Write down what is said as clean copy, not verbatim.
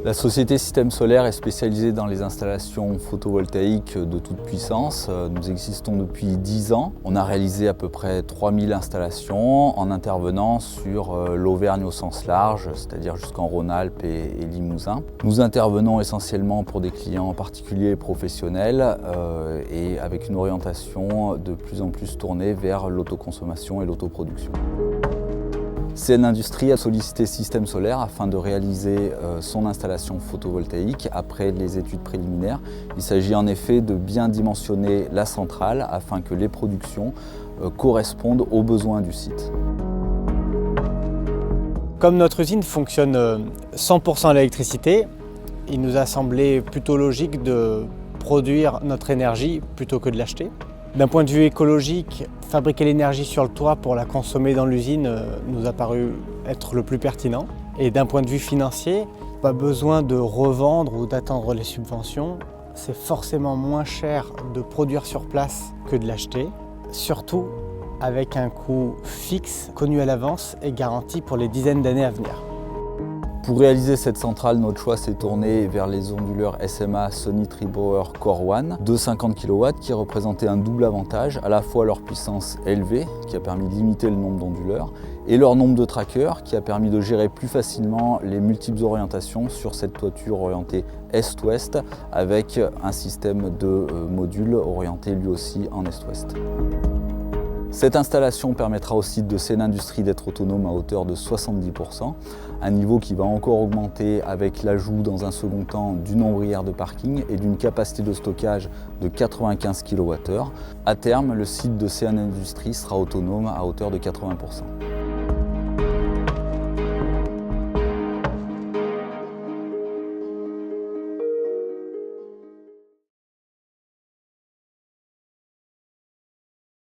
La société Système Solaire est spécialisée dans les installations photovoltaïques de toute puissance. Nous existons depuis 10 ans. On a réalisé à peu près 3000 installations en intervenant sur l'Auvergne au sens large, c'est-à-dire jusqu'en Rhône-Alpes et Limousin. Nous intervenons essentiellement pour des clients particuliers et professionnels et avec une orientation de plus en plus tournée vers l'autoconsommation et l'autoproduction. CN Industries a sollicité Système Solaire afin de réaliser son installation photovoltaïque après les études préliminaires. Il s'agit en effet de bien dimensionner la centrale afin que les productions correspondent aux besoins du site. Comme notre usine fonctionne 100% à l'électricité, il nous a semblé plutôt logique de produire notre énergie plutôt que de l'acheter. D'un point de vue écologique, fabriquer l'énergie sur le toit pour la consommer dans l'usine nous a paru être le plus pertinent. Et d'un point de vue financier, pas besoin de revendre ou d'attendre les subventions. C'est forcément moins cher de produire sur place que de l'acheter, surtout avec un coût fixe, connu à l'avance et garanti pour les dizaines d'années à venir. Pour réaliser cette centrale, notre choix s'est tourné vers les onduleurs SMA Sony Tribauer Core One de 50 kW qui représentaient un double avantage, à la fois leur puissance élevée qui a permis de limiter le nombre d'onduleurs et leur nombre de trackers qui a permis de gérer plus facilement les multiples orientations sur cette toiture orientée est-ouest avec un système de modules orienté lui aussi en est-ouest. Cette installation permettra au site de CN Industries d'être autonome à hauteur de 70%, un niveau qui va encore augmenter avec l'ajout dans un second temps d'une ombrière de parking et d'une capacité de stockage de 95 kWh. À terme, le site de CN Industries sera autonome à hauteur de 80%.